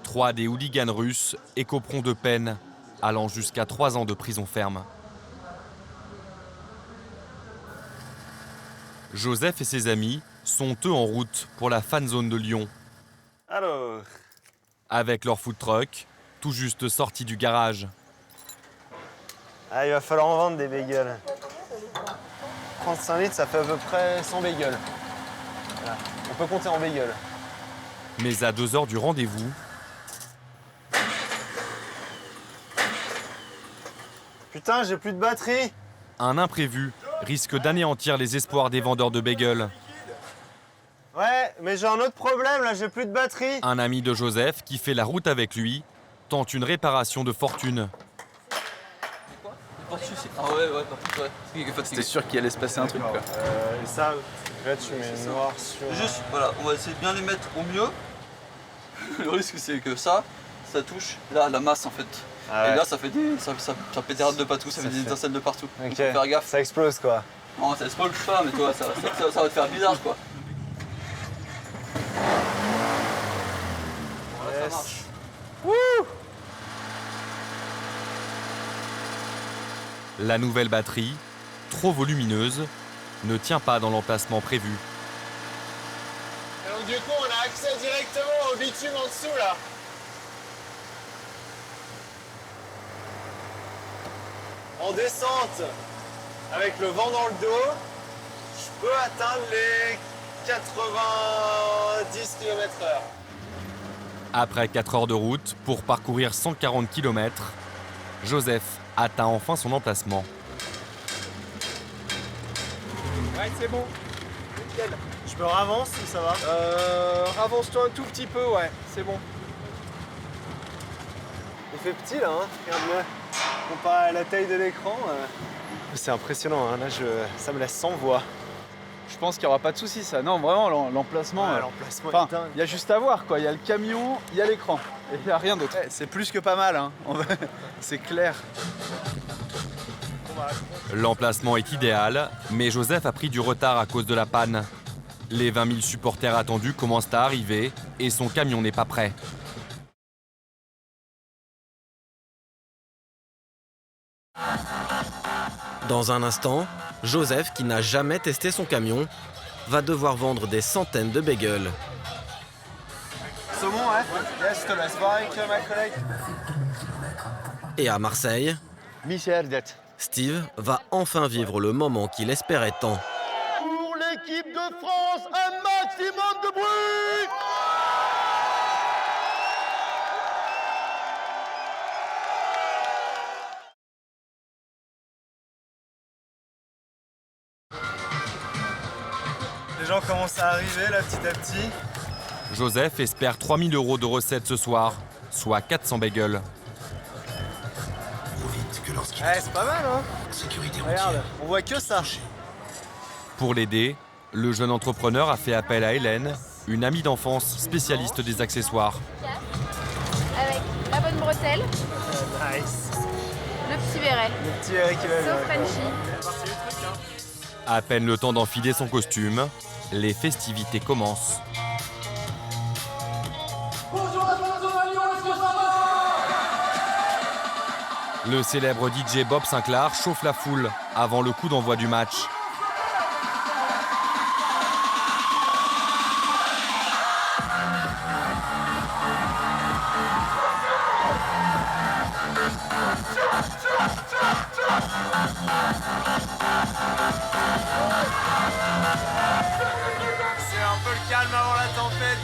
3 des hooligans russes écoperont de peine, allant jusqu'à 3 ans de prison ferme. Joseph et ses amis sont eux en route pour la fan zone de Lyon. Alors, avec leur food truck, tout juste sorti du garage. il va falloir en vendre des bagels. 35 litres, ça fait à peu près 100 bagels. Voilà. On peut compter en bagels. Mais à 2 heures du rendez-vous, Putain, j'ai plus de batterie. Un imprévu risque d'anéantir les espoirs des vendeurs de bagels. Ouais, mais j'ai un autre problème, là, j'ai plus de batterie. Un ami de Joseph, qui fait la route avec lui, tente une réparation de fortune. C'était sûr qu'il allait se passer un truc, quoi. Et ça, là, tu mets noir sur... Juste, voilà, on va essayer de bien les mettre au mieux. Le risque, c'est que ça touche là la masse, en fait. Ah ouais. Et là, ça fait des... ça pétarde de partout, ça fait des étincelles de partout. Ok. Donc, faut faire gaffe. Ça explose, quoi. Non, ça explose pas, mais toi, ça va te faire bizarre, quoi. Voilà, ça marche. Wouh! La nouvelle batterie, trop volumineuse, ne tient pas dans l'emplacement prévu. Et donc, du coup, on a accès directement au bitume en dessous, là. En descente, avec le vent dans le dos, je peux atteindre les 90 km/h. Après 4 heures de route pour parcourir 140 km, Joseph atteint enfin son emplacement. Ouais, c'est bon. Nickel. Je me ravance si ça va. Avance-toi un tout petit peu, ouais, c'est bon. Il fait petit là, hein, regarde-le. Comparé à la taille de l'écran, c'est impressionnant, hein. Là ça me laisse sans voix. Je pense qu'il n'y aura pas de souci, ça. Non, vraiment, l'emplacement. Ouais, l'emplacement enfin, est dingue. il y a juste à voir, quoi. Il y a le camion, il y a l'écran. Et il n'y a rien d'autre. Ouais, c'est plus que pas mal, hein. C'est clair. L'emplacement est idéal, mais Joseph a pris du retard à cause de la panne. Les 20 000 supporters attendus commencent à arriver et son camion n'est pas prêt. Dans un instant, Joseph, qui n'a jamais testé son camion, va devoir vendre des centaines de bagels. Saumon, hein? Yes, je te laisse voir avec ma collègue. Et à Marseille, Steve va enfin vivre le moment qu'il espérait tant. Pour l'équipe de France, un maximum de bruit! Les gens commencent à arriver là petit à petit. Joseph espère 3 000 € de recettes ce soir, soit 400 bagels. C'est pas mal, hein? Regarde, on voit que ça. Pour l'aider, le jeune entrepreneur a fait appel à Hélène, une amie d'enfance spécialiste des accessoires. Avec la bonne bretelle, Nice. le petit béret, Le petit Eric qui va sauf bien. Frenchy. À peine le temps d'enfiler son costume, les festivités commencent. Bonjour la France de Lyon, est-ce que ça va? Le célèbre DJ Bob Sinclair chauffe la foule avant le coup d'envoi du match. C'est un peu le calme avant la tempête.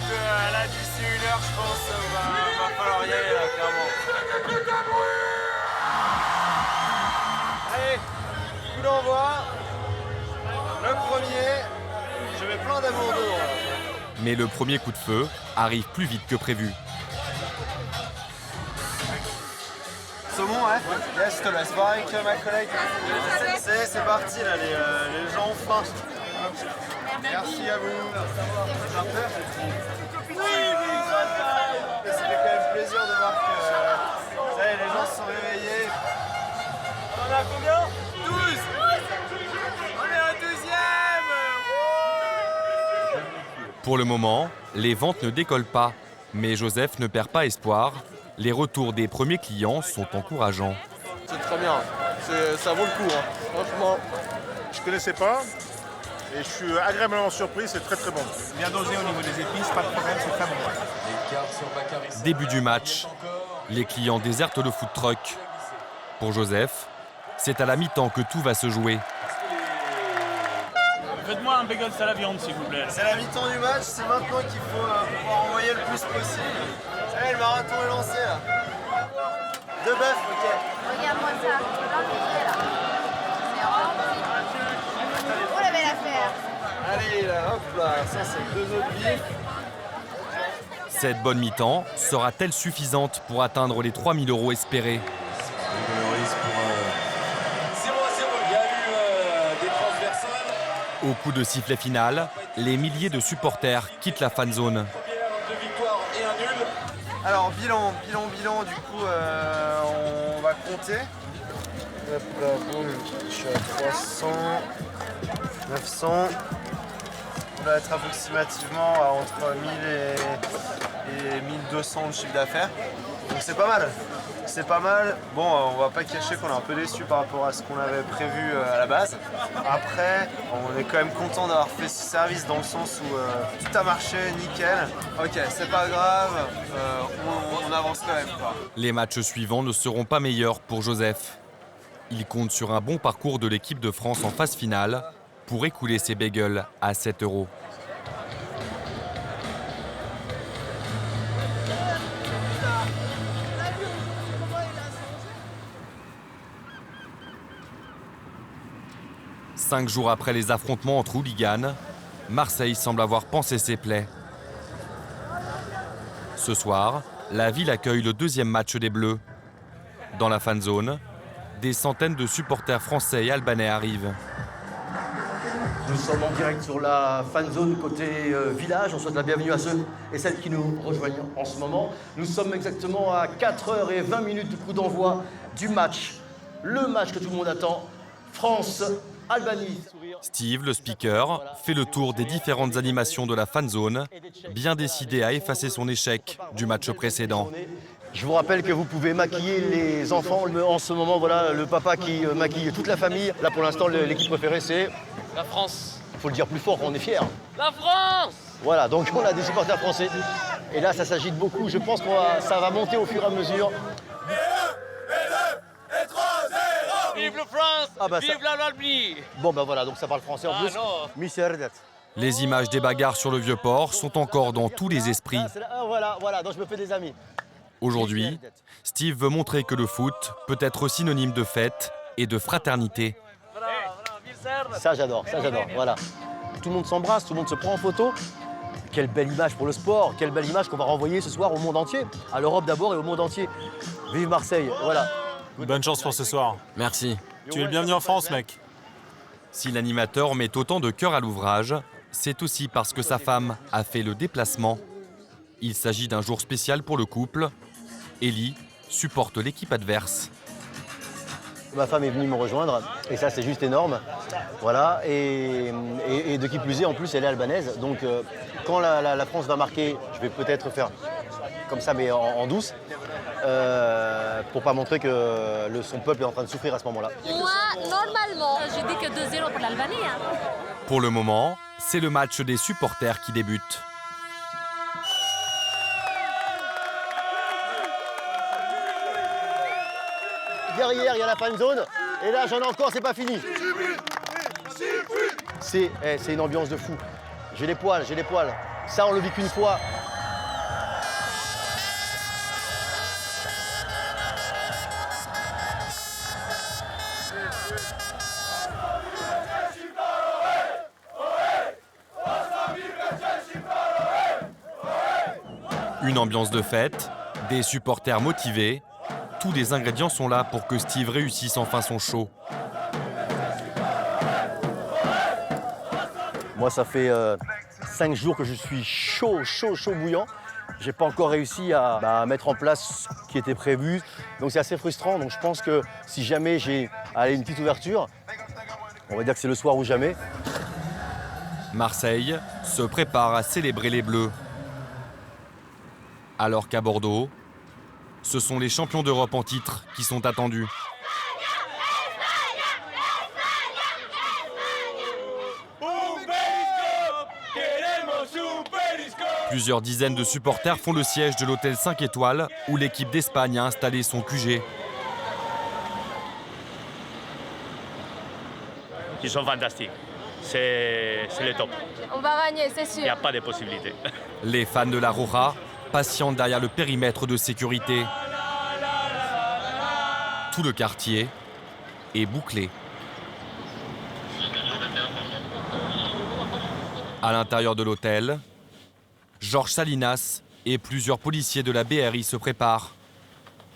Là, d'ici 1 heure, je pense, va falloir y aller, là, clairement. Allez, coup d'envoi. Le premier. Je mets plein d'amour dedans, là. Mais le premier coup de feu arrive plus vite que prévu. Saumon, hein? Yes, je te laisse voir avec ma collègue. C'est parti, là, les gens ont faim. Merci à vous. J'ai peur. Ça fait quand même plaisir de voir que ça y est, les gens se sont réveillés. On en a combien? 12. On est au 12e. Pour le moment, les ventes ne décollent pas, mais Joseph ne perd pas espoir. Les retours des premiers clients sont encourageants. C'est très bien, ça vaut le coup, hein. Franchement. Je connaissais pas et je suis agréablement surpris, c'est très très bon. Bien dosé au niveau des épices, pas de problème, c'est très bon. Début du match, les clients désertent le food truck. Pour Joseph, c'est à la mi-temps que tout va se jouer. Faites-moi un bagel à la viande, s'il vous plaît. C'est la mi-temps du match, c'est maintenant qu'il faut pouvoir envoyer le plus possible. Ça y est, le marathon est lancé là. 2 bœufs, ok. Regarde-moi ça, l'enlever là. C'est rempli. Oh la belle affaire. Allez là, hop là, ça c'est 2 autres bifs. Cette bonne mi-temps sera-t-elle suffisante pour atteindre les 3 000 € espérés? 0-0, il y a eu des transversales. Au coup de sifflet final, les milliers de supporters quittent la fan zone. 2 victoires et un nul. Alors bilan, du coup on va compter. Hop là, boum, je suis à 300, 900. On va être approximativement à entre 1000 et 1200 de chiffre d'affaires. Donc c'est pas mal. C'est pas mal. Bon, on va pas cacher qu'on est un peu déçu par rapport à ce qu'on avait prévu à la base. Après, on est quand même content d'avoir fait ce service dans le sens où tout a marché, nickel. Ok, c'est pas grave, on avance quand même. Les matchs suivants ne seront pas meilleurs pour Joseph. Il compte sur un bon parcours de l'équipe de France en phase finale pour écouler ses bagels à 7 €. Cinq jours après les affrontements entre hooligans, Marseille semble avoir pansé ses plaies. Ce soir, la ville accueille le deuxième match des Bleus. Dans la fan zone, des centaines de supporters français et albanais arrivent. Nous sommes en direct sur la fan zone côté village. On souhaite la bienvenue à ceux et celles qui nous rejoignent en ce moment. Nous sommes exactement à 4h20 du coup d'envoi du match. Le match que tout le monde attend. France-Albanie. Steve, le speaker, fait le tour des différentes animations de la fan zone, bien décidé à effacer son échec du match précédent. Je vous rappelle que vous pouvez maquiller les enfants. En ce moment, voilà, le papa qui maquille toute la famille. Là, pour l'instant, l'équipe préférée, c'est... La France. Il faut le dire plus fort, on est fiers. La France. Voilà, donc on a des supporters français. Et là, ça s'agite beaucoup. Je pense que ça va monter au fur et à mesure. Vive la France. Ah bah, vive l'Albanie. Bon, ben voilà, donc ça parle français en plus. Non. Les images des bagarres sur le Vieux-Port sont encore dans tous les esprits. Voilà, donc je me fais des amis. Aujourd'hui, Steve veut montrer que le foot peut être synonyme de fête et de fraternité. Ça j'adore, voilà. Tout le monde s'embrasse, tout le monde se prend en photo. Quelle belle image pour le sport, quelle belle image qu'on va renvoyer ce soir au monde entier. À l'Europe d'abord et au monde entier. Vive Marseille, voilà. Bonne chance pour ce soir. Merci. Tu es le bienvenu en France, mec. Si l'animateur met autant de cœur à l'ouvrage, c'est aussi parce que sa femme a fait le déplacement. Il s'agit d'un jour spécial pour le couple. Ellie supporte l'équipe adverse. Ma femme est venue me rejoindre et ça c'est juste énorme. Voilà, et de qui plus est, en plus elle est albanaise. Donc quand la France va marquer, je vais peut-être faire comme ça mais en douce. Pour pas montrer que son peuple est en train de souffrir à ce moment-là. Moi, normalement, j'ai dit que 2-0 pour l'Albanie. Pour le moment, c'est le match des supporters qui débute. Derrière, il y a la fan zone. Et là, j'en ai encore, c'est pas fini. C'est une ambiance de fou. J'ai les poils. Ça, on le vit qu'une fois. Une ambiance de fête, des supporters motivés. Tous les ingrédients sont là pour que Steve réussisse enfin son show. Moi, ça fait 5 jours que je suis chaud bouillant. J'ai pas encore réussi à mettre en place ce qui était prévu. Donc c'est assez frustrant. Donc je pense que si jamais j'ai une petite ouverture, on va dire que c'est le soir ou jamais. Marseille se prépare à célébrer les Bleus. Alors qu'à Bordeaux, ce sont les champions d'Europe en titre qui sont attendus. Plusieurs dizaines de supporters font le siège de l'hôtel 5 étoiles où l'équipe d'Espagne a installé son QG. Ils sont fantastiques. C'est le top. On va gagner, c'est sûr. Il n'y a pas de possibilité. Les fans de la Roja patientent derrière le périmètre de sécurité. Tout le quartier est bouclé. À l'intérieur de l'hôtel, Georges Salinas et plusieurs policiers de la BRI se préparent.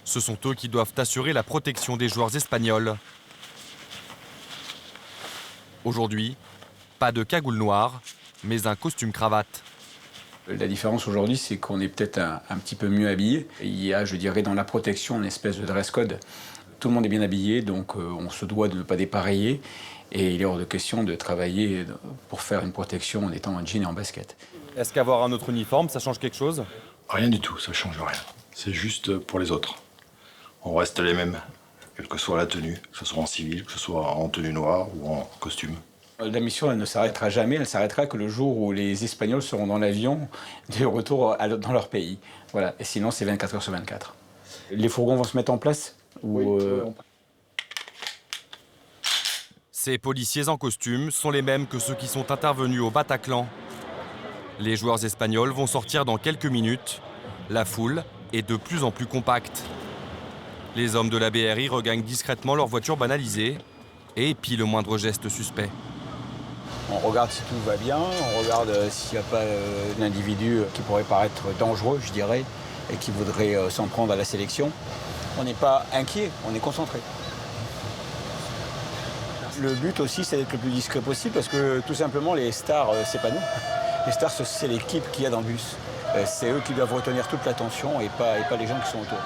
Ce sont eux qui doivent assurer la protection des joueurs espagnols. Aujourd'hui, pas de cagoule noire, mais un costume cravate. La différence aujourd'hui, c'est qu'on est peut-être un petit peu mieux habillé. Il y a, je dirais, dans la protection, une espèce de dress code. Tout le monde est bien habillé, donc on se doit de ne pas dépareiller. Et il est hors de question de travailler pour faire une protection en étant en jean et en basket. Est-ce qu'avoir un autre uniforme, ça change quelque chose? Rien du tout, ça change rien. C'est juste pour les autres. On reste les mêmes, quelle que soit la tenue, que ce soit en civil, que ce soit en tenue noire ou en costume. La mission, elle ne s'arrêtera jamais. Elle s'arrêtera que le jour où les Espagnols seront dans l'avion de retour dans leur pays. Voilà. Et sinon, c'est 24 heures sur 24. Les fourgons vont se mettre en place Ces policiers en costume sont les mêmes que ceux qui sont intervenus au Bataclan. Les joueurs espagnols vont sortir dans quelques minutes. La foule est de plus en plus compacte. Les hommes de la BRI regagnent discrètement leur voiture banalisée et épient le moindre geste suspect. On regarde si tout va bien, on regarde s'il n'y a pas d'individu qui pourrait paraître dangereux, je dirais, et qui voudrait s'en prendre à la sélection. On n'est pas inquiet, on est concentré. Le but aussi, c'est d'être le plus discret possible parce que tout simplement, les stars, c'est pas nous. Les stars, c'est l'équipe qu'il y a dans le bus. C'est eux qui doivent retenir toute l'attention et pas les gens qui sont autour.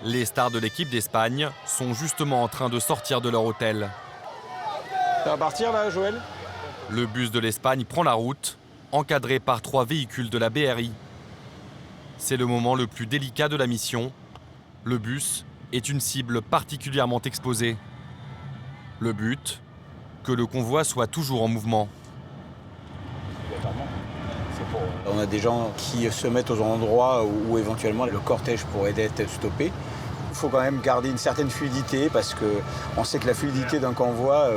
Les stars de l'équipe d'Espagne sont justement en train de sortir de leur hôtel. Ça va partir là, Joël ? Le bus de l'Espagne prend la route, encadré par 3 véhicules de la BRI. C'est le moment le plus délicat de la mission. Le bus est une cible particulièrement exposée. Le but, que le convoi soit toujours en mouvement. On a des gens qui se mettent aux endroits où éventuellement le cortège pourrait être stoppé. Il faut quand même garder une certaine fluidité parce qu'on sait que la fluidité d'un convoi,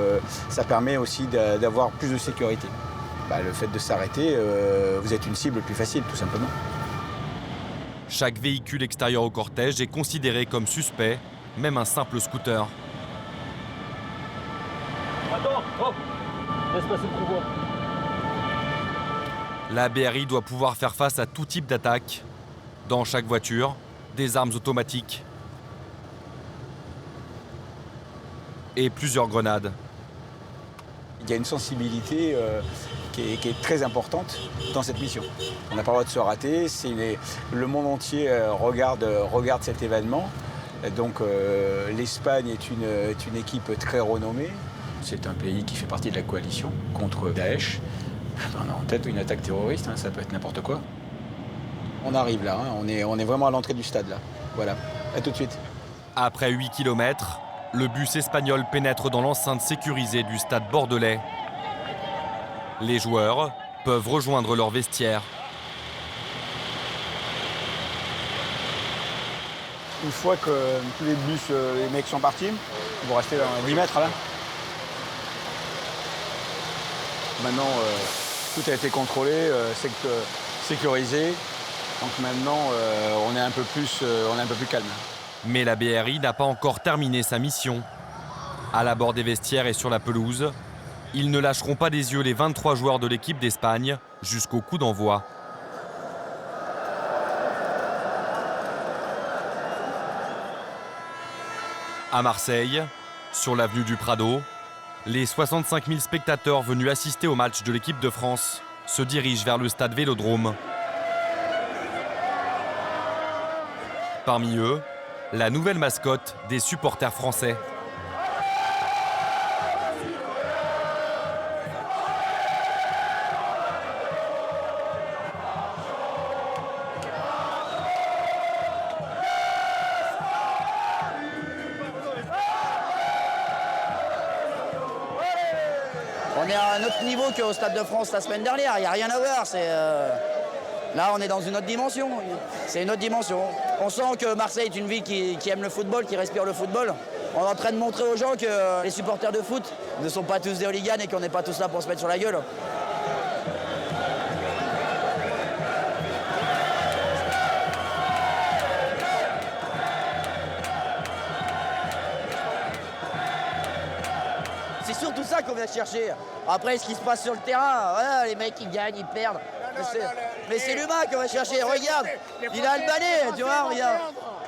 ça permet aussi d'avoir plus de sécurité. Le fait de s'arrêter, vous êtes une cible plus facile, tout simplement. Chaque véhicule extérieur au cortège est considéré comme suspect, même un simple scooter. Attends, oh, laisse passer le convoi. La BRI doit pouvoir faire face à tout type d'attaque. Dans chaque voiture, des armes automatiques et plusieurs grenades. Il y a une sensibilité qui est très importante dans cette mission. On n'a pas le droit de se rater, le monde entier regarde cet événement. Donc l'Espagne est une équipe très renommée. C'est un pays qui fait partie de la coalition contre Daesh. On a en tête une attaque terroriste, ça peut être n'importe quoi. On arrive là, on est vraiment à l'entrée du stade là. Voilà, à tout de suite. Après 8 km, le bus espagnol pénètre dans l'enceinte sécurisée du stade bordelais. Les joueurs peuvent rejoindre leur vestiaire. Une fois que tous les bus, les mecs sont partis, ils vont rester dans 10 mètres là. Maintenant, tout a été contrôlé, sécurisé. Donc maintenant, on est un peu plus calme. Mais la BRI n'a pas encore terminé sa mission. À l'abord des vestiaires et sur la pelouse, ils ne lâcheront pas des yeux les 23 joueurs de l'équipe d'Espagne jusqu'au coup d'envoi. À Marseille, sur l'avenue du Prado, les 65 000 spectateurs venus assister au match de l'équipe de France se dirigent vers le stade Vélodrome. Parmi eux, la nouvelle mascotte des supporters français. On est à un autre niveau qu'au Stade de France la semaine dernière, il n'y a rien à voir. Là, on est dans une autre dimension. C'est une autre dimension. On sent que Marseille est une ville qui aime le football, qui respire le football. On est en train de montrer aux gens que les supporters de foot ne sont pas tous des hooligans et qu'on n'est pas tous là pour se mettre sur la gueule. C'est surtout ça qu'on vient chercher. Après, ce qui se passe sur le terrain, voilà, les mecs, ils gagnent, ils perdent. Mais c'est l'humain qu'on va chercher. Regarde, il est albanais, tu vois, regarde.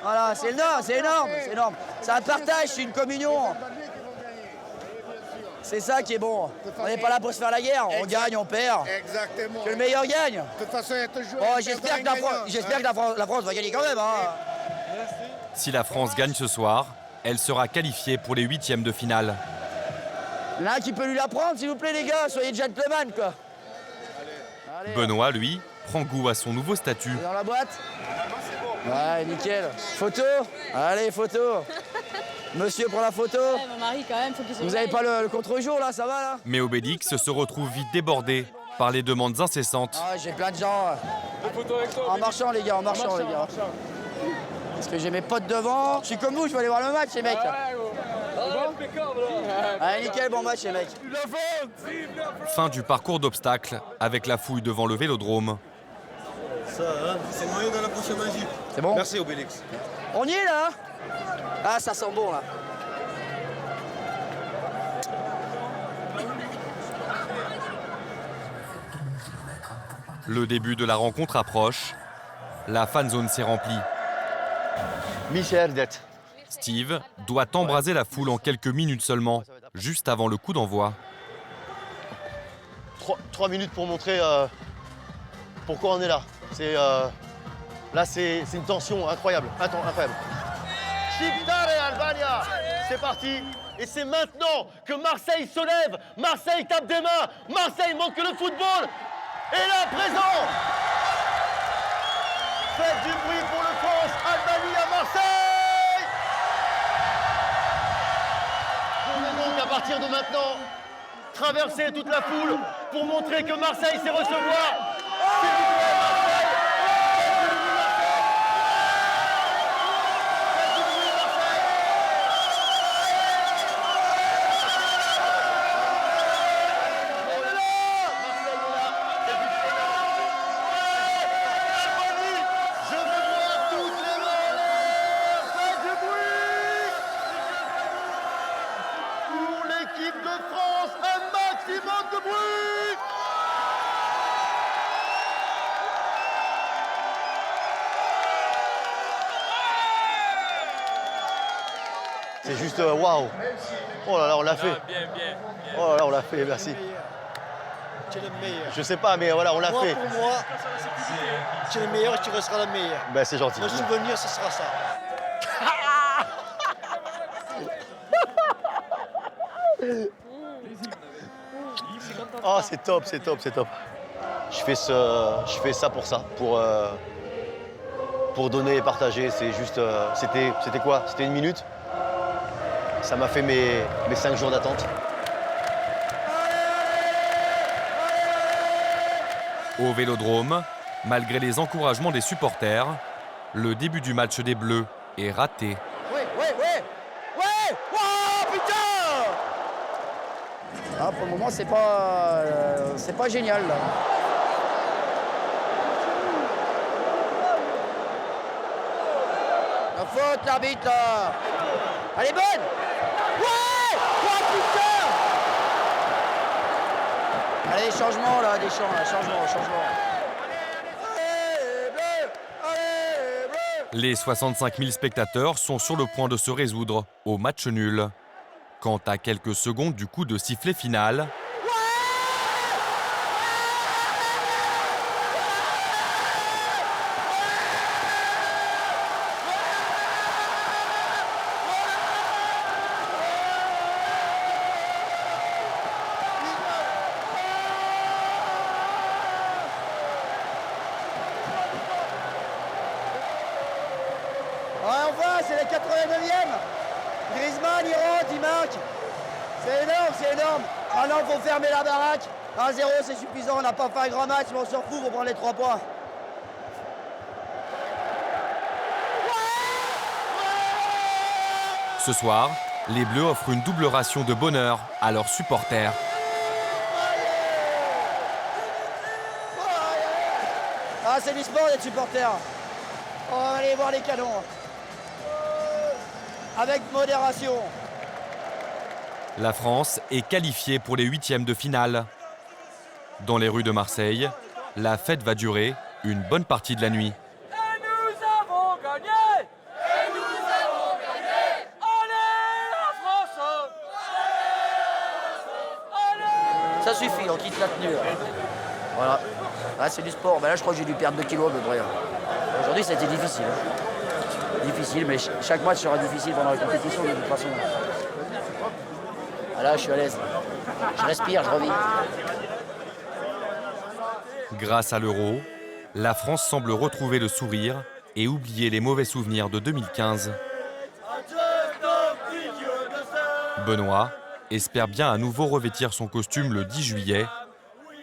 Voilà, c'est énorme, c'est énorme, c'est énorme. C'est un partage, c'est une communion. C'est ça qui est bon. On n'est pas là pour se faire la guerre. On gagne, on perd. Exactement. Que le meilleur gagne. De toute façon, il y a toujours. Bon, j'espère que la France va gagner quand même. Hein. Si la France gagne ce soir, elle sera qualifiée pour les 8e de finale. L'un qui peut lui la prendre, s'il vous plaît, les gars, soyez gentlemen, quoi. Allez. Benoît, lui, prend goût à son nouveau statut. Dans la boîte. Ouais, nickel. Photo. Allez, photo. Monsieur prend la photo. Ouais, mon mari, quand même, faut qu'il se Vous n'avez pas le contre-jour, là, ça va, là? Mais Obélix se retrouve vite débordé par les demandes incessantes. Ah, j'ai plein de gens. En marchant, les gars, en marchant, les gars. Parce que j'ai mes potes devant. Je suis comme vous, je vais aller voir le match, les mecs. Allez, nickel, bon match, les mecs. Fin du parcours d'obstacles avec la fouille devant le Vélodrome. Ça, hein, c'est moyen dans la prochaine magie. C'est bon? Merci, Obélix. On y est, là? Ah, ça sent bon, là. Le début de la rencontre approche. La fan zone s'est remplie. Steve doit embraser la foule en quelques minutes seulement, juste avant le coup d'envoi. 3 minutes pour montrer pourquoi on est là. Là, c'est une tension incroyable. Incroyable. Shakhtar Albania, c'est parti. Et c'est maintenant que Marseille se lève. Marseille tape des mains. Marseille montre que le football est là, présent. Faites du bruit pour le France-Albanie à Marseille. Je vais donc à partir de maintenant traverser toute la foule pour montrer que Marseille sait recevoir. S'il vous plaît, Marseille. C'est juste waouh! Oh là là, on l'a fait! Oh là là, on l'a fait, merci. Tu es le meilleur. Je sais pas, mais voilà, on l'a fait. Pour moi, tu es le meilleur et tu resteras le meilleur. Ben, c'est gentil. Mon souvenir, ce sera ça. Oh, c'est top, c'est top, c'est top. Je fais ça, pour donner et partager. C'est juste, c'était quoi? C'était 1 minute. Ça m'a fait mes 5 jours d'attente. Au Vélodrome, malgré les encouragements des supporters, le début du match des Bleus est raté. Ouais! Oh putain! Ah, pour le moment, c'est pas génial, là. La faute, l'arbitre, là. Elle est bonne! Ouais! Oh putain! Allez, changement, là, des changement. Les 65 000 spectateurs sont sur le point de se résoudre au match nul. Quant à quelques secondes du coup de sifflet final, c'est la 89e. Griezmann, il rentre, il marque. C'est énorme. Maintenant, il faut fermer la baraque. 1-0, c'est suffisant. On n'a pas fait un grand match, mais on s'en fout, on prend les 3 points. ce soir, les Bleus offrent une double ration de bonheur à leurs supporters. Ah, c'est du sport d'être supporter. On va aller voir les canons. Avec modération. La France est qualifiée pour les 8e de finale. Dans les rues de Marseille, la fête va durer une bonne partie de la nuit. Et nous avons gagné! Allez, la France! Ça suffit, on quitte la tenue. Voilà. Ah, c'est du sport. Ben là, je crois que j'ai dû perdre 2 kilos à peu près. Aujourd'hui, c'était difficile. Difficile, mais chaque match sera difficile pendant la compétition de toute façon. Ah là, je suis à l'aise. Je respire, je revis. Grâce à l'Euro, la France semble retrouver le sourire et oublier les mauvais souvenirs de 2015. Benoît espère bien à nouveau revêtir son costume le 10 juillet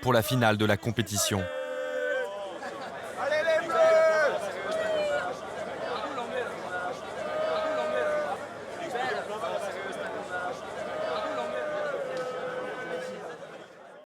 pour la finale de la compétition.